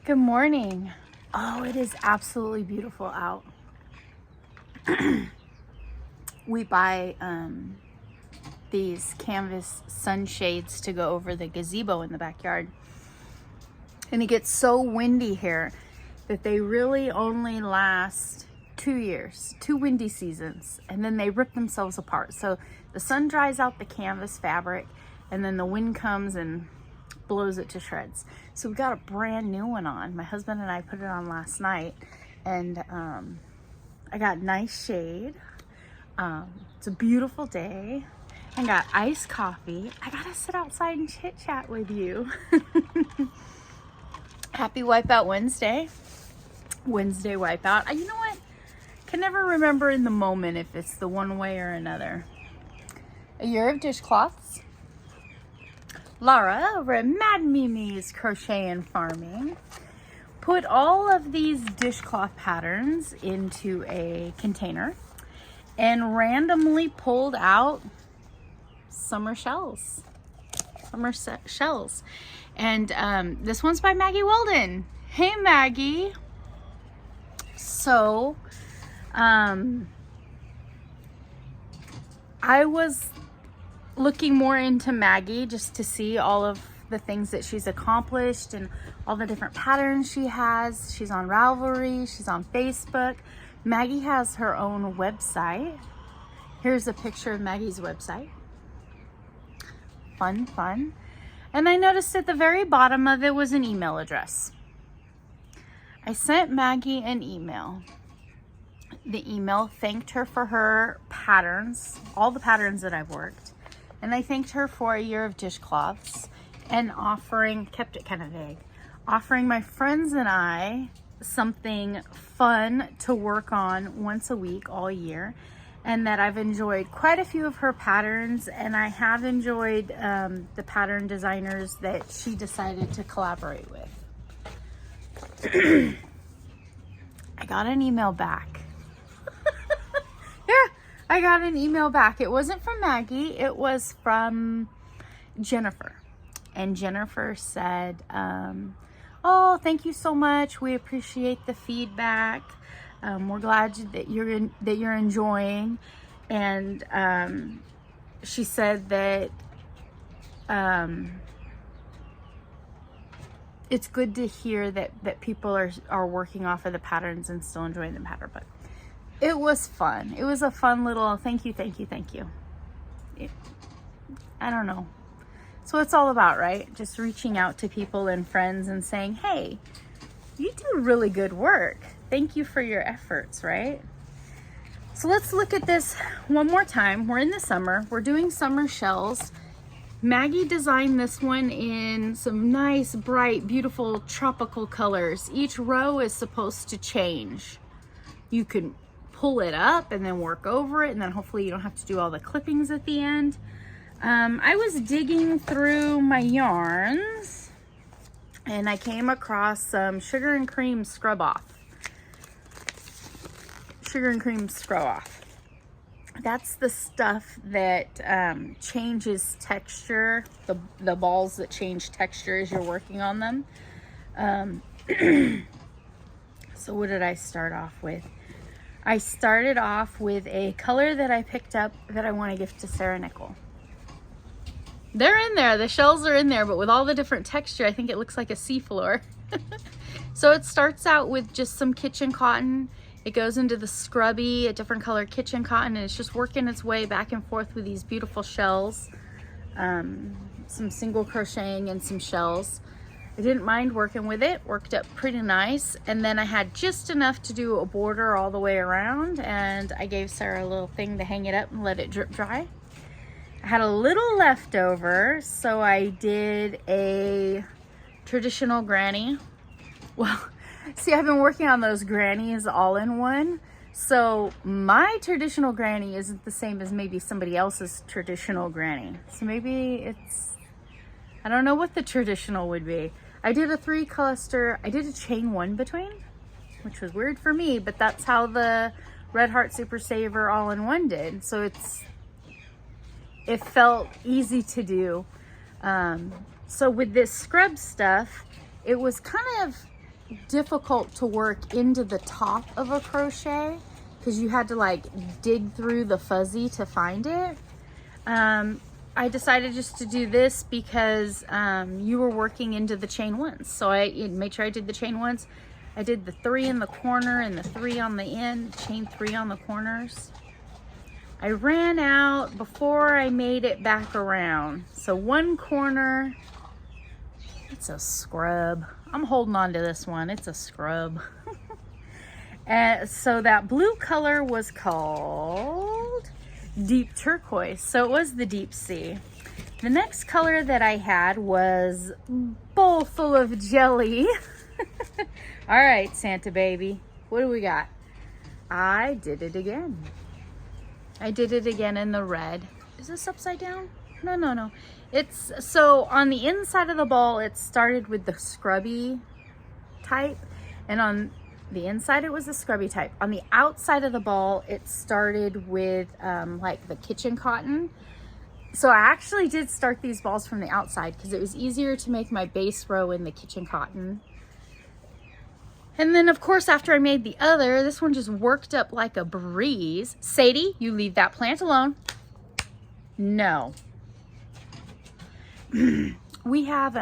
Good morning. Oh, it is absolutely beautiful out. We buy these canvas sunshades to go over the gazebo in the backyard. And it gets so windy here that they really only last 2 years, 2 windy seasons, and then they rip themselves apart. So the sun dries out the canvas fabric, and then the wind comes and blows it to shreds. So we got a brand new one on. My husband and I put it on last night, and I got nice shade. It's a beautiful day. I got iced coffee. I gotta sit outside and chit chat with you. Happy Wipeout Wednesday. Wednesday Wipeout. You know what? Can never remember in the moment if it's the one way or another. A year of dishcloths. Laura over at Mad Mimi's Crochet and Farming put all of these dishcloth patterns into a container and randomly pulled out summer shells. And this one's by Maggie Weldon. Hey Maggie. So I was looking more into Maggie just to see all of the things that she's accomplished and all the different patterns she has. She's on Ravelry, she's on Facebook. Maggie has her own website. Here's a picture of Maggie's website. Fun. And I noticed at the very bottom of it was an email address. I sent Maggie an email. The email thanked her for her patterns, all the patterns that I've worked. And I thanked her for a year of dishcloths and kept it kind of vague, offering my friends and I something fun to work on once a week all year, and that I've enjoyed quite a few of her patterns, and I have enjoyed the pattern designers that she decided to collaborate with. I got an email back. I got an email back. It wasn't from Maggie, it was from Jennifer. And Jennifer said, oh, thank you so much. We appreciate the feedback. We're glad that you're enjoying. And she said that it's good to hear that people are working off of the patterns and still enjoying the pattern. But it was fun. It was a fun little thank you. I don't know. So it's all about, right? Just reaching out to people and friends and saying, hey, you do really good work. Thank you for your efforts, right? So let's look at this one more time. We're in the summer. We're doing summer shells. Maggie designed this one in some nice, bright, beautiful tropical colors. Each row is supposed to change. You can pull it up and then work over it, and then hopefully you don't have to do all the clippings at the end. I was digging through my yarns and I came across some sugar and cream scrub off. That's the stuff that changes texture, the balls that change texture as you're working on them. So what did I start off with? I started off with a color that I picked up that I want to gift to Sarah Nickel. They're in there, the shells are in there, but with all the different texture, I think it looks like a seafloor. So it starts out with just some kitchen cotton. It goes into the scrubby, a different color kitchen cotton, and it's just working its way back and forth with these beautiful shells. Some single crocheting and some shells. I didn't mind working with it, worked up pretty nice. And then I had just enough to do a border all the way around, and I gave Sarah a little thing to hang it up and let it drip dry. I had a little left over, so I did a traditional granny. Well, see, I've been working on those grannies all in one. So my traditional granny isn't the same as maybe somebody else's traditional granny. So maybe I don't know what the traditional would be. I did a 3 cluster, I did a chain 1 between, which was weird for me, but that's how the Red Heart Super Saver all-in-one did. So it felt easy to do. So with this scrub stuff, it was kind of difficult to work into the top of a crochet because you had to like dig through the fuzzy to find it. I decided just to do this because you were working into the chain once. So I made sure I did the chain once. I did the 3 in the corner and the 3 on the end, chain 3 on the corners. I ran out before I made it back around. So one corner, it's a scrub. I'm holding on to this one, it's a scrub. And so that blue color was called Deep Turquoise. So it was the deep sea. The next color that I had was bowl full of jelly. All right, Santa baby, what do we got? I did it again. I did it again in the red. Is this upside down? No. It's so on the inside of the ball, it started with the scrubby type, and on the inside it was the scrubby type. On the outside of the ball, it started with like the kitchen cotton. So I actually did start these balls from the outside because it was easier to make my base row in the kitchen cotton. And then of course, after I made the other, this one just worked up like a breeze. Sadie, you leave that plant alone. No. We have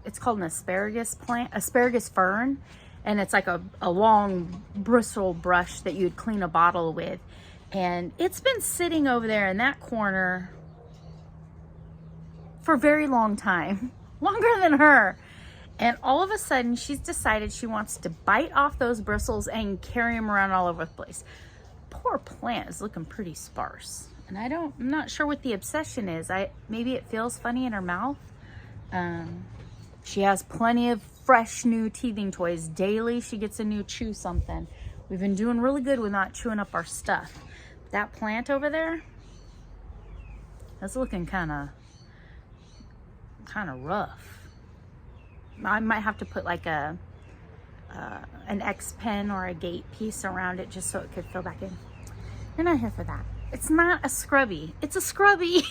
it's called an asparagus plant, asparagus fern. And it's like a long bristle brush that you'd clean a bottle with. And it's been sitting over there in that corner for a very long time, longer than her. And all of a sudden, she's decided she wants to bite off those bristles and carry them around all over the place. Poor plant is looking pretty sparse. And I'm not sure what the obsession is. Maybe it feels funny in her mouth. She has plenty of fresh new teething toys. Daily, she gets a new chew something. We've been doing really good with not chewing up our stuff. That plant over there, that's looking kind of rough. I might have to put like an X pen or a gate piece around it just so it could fill back in. You're not here for that. It's not a scrubby. It's a scrubby.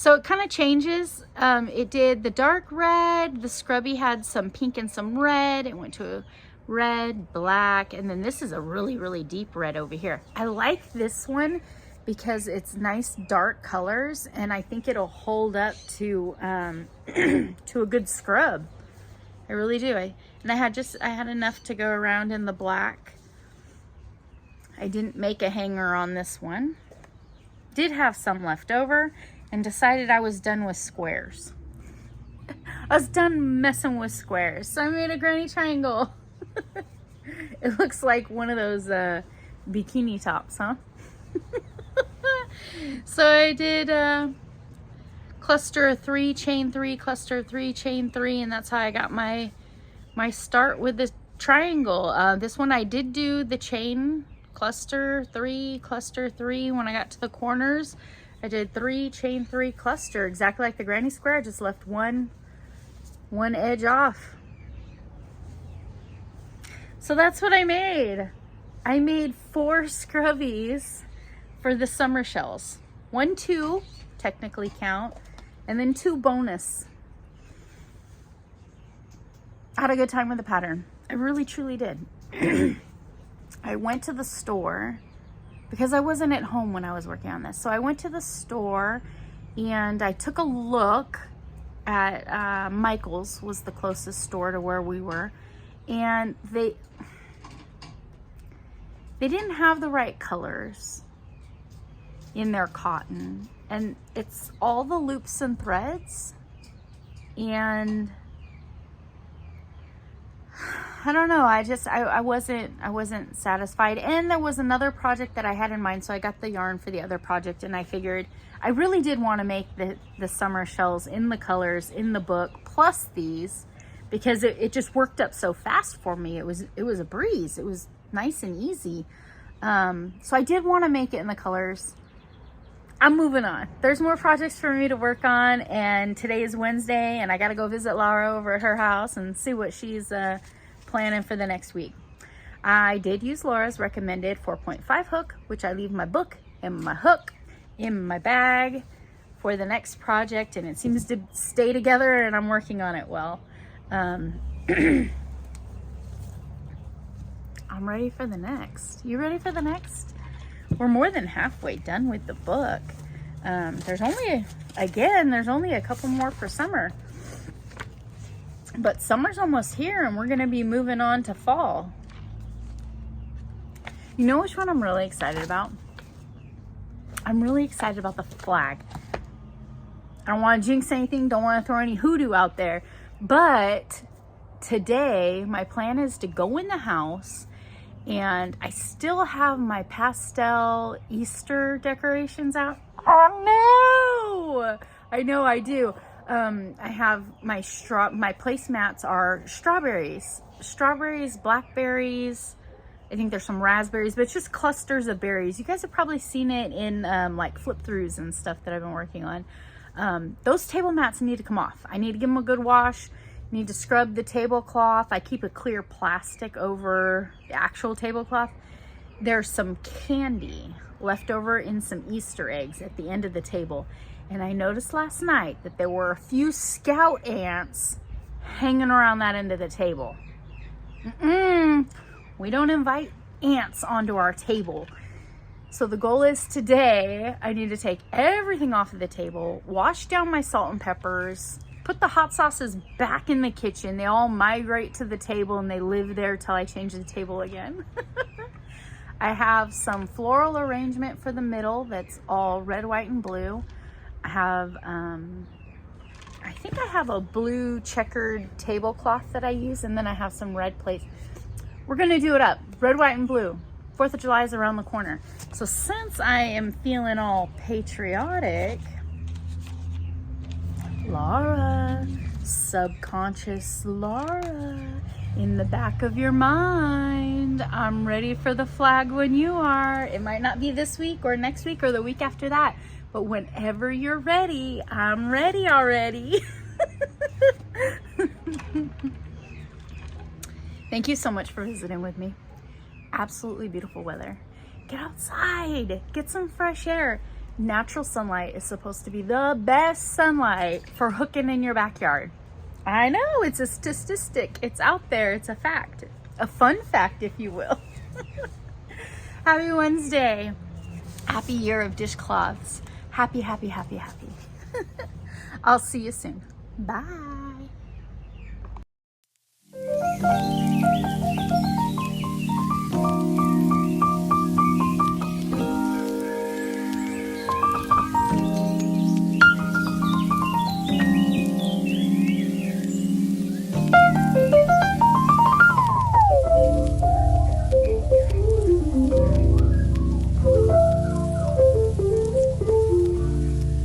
So it kind of changes. It did the dark red. The scrubby had some pink and some red. It went to a red, black, and then this is a really, really deep red over here. I like this one because it's nice dark colors, and I think it'll hold up to to a good scrub. I really do. I had enough to go around in the black. I didn't make a hanger on this one. Did have some left over and decided I was done with squares. I was done messing with squares, so I made a granny triangle. It looks like one of those bikini tops, huh? So I did cluster 3, chain 3, cluster 3, chain 3, and that's how I got my start with the triangle. This one I did do the chain cluster 3 when I got to the corners. I did 3, chain 3, cluster, exactly like the granny square. I just left one edge off. So that's what I made. I made 4 scrubbies for the summer shells. 1, 2 technically count, and then 2 bonus. I had a good time with the pattern. I really truly did. I went to the store because I wasn't at home when I was working on this. So I went to the store and I took a look at Michael's was the closest store to where we were, and they didn't have the right colors in their cotton, and it's all the loops and threads, and I don't know, I wasn't satisfied. And there was another project that I had in mind, so I got the yarn for the other project, and I figured I really did want to make the summer shells in the colors in the book plus these, because it just worked up so fast for me. It was a breeze. It was nice and easy. So I did want to make it in the colors. I'm moving on. There's more projects for me to work on, and today is Wednesday, and I got to go visit Laura over at her house and see what she's planning for the next week. I did use Laura's recommended 4.5 hook, which I leave my book and my hook in my bag for the next project, and it seems to stay together, and I'm working on it well. I'm ready for the next. You ready for the next? We're more than halfway done with the book. There's only a couple more for summer. But summer's almost here and we're going to be moving on to fall. You know which one I'm really excited about? I'm really excited about the flag. I don't want to jinx anything, don't want to throw any hoodoo out there. But today, my plan is to go in the house, and I still have my pastel Easter decorations out. Oh no! I know I do. I have my placemats are strawberries, blackberries. I think there's some raspberries, but it's just clusters of berries. You guys have probably seen it in like flip throughs and stuff that I've been working on. Those table mats need to come off. I need to give them a good wash. Need to scrub the tablecloth. I keep a clear plastic over the actual tablecloth. There's some candy left over in some Easter eggs at the end of the table. And I noticed last night that there were a few scout ants hanging around that end of the table. We don't invite ants onto our table. So the goal is today, I need to take everything off of the table, wash down my salt and peppers, put the hot sauces back in the kitchen. They all migrate to the table and they live there till I change the table again. I have some floral arrangement for the middle that's all red, white, and blue. I have, I think I have a blue checkered tablecloth that I use, and then I have some red plates. We're gonna do it up, red, white, and blue. 4th of July is around the corner. So since I am feeling all patriotic, Laura, subconscious Laura, in the back of your mind, I'm ready for the flag when you are. It might not be this week or next week or the week after that, but whenever you're ready, I'm ready already. Thank you so much for visiting with me. Absolutely beautiful weather. Get outside, get some fresh air. Natural sunlight is supposed to be the best sunlight for hooking in your backyard. I know, it's a statistic. It's out there, it's a fact. A fun fact, if you will. Happy Wednesday. Happy year of dishcloths. Happy, happy, happy, happy. I'll see you soon. Bye.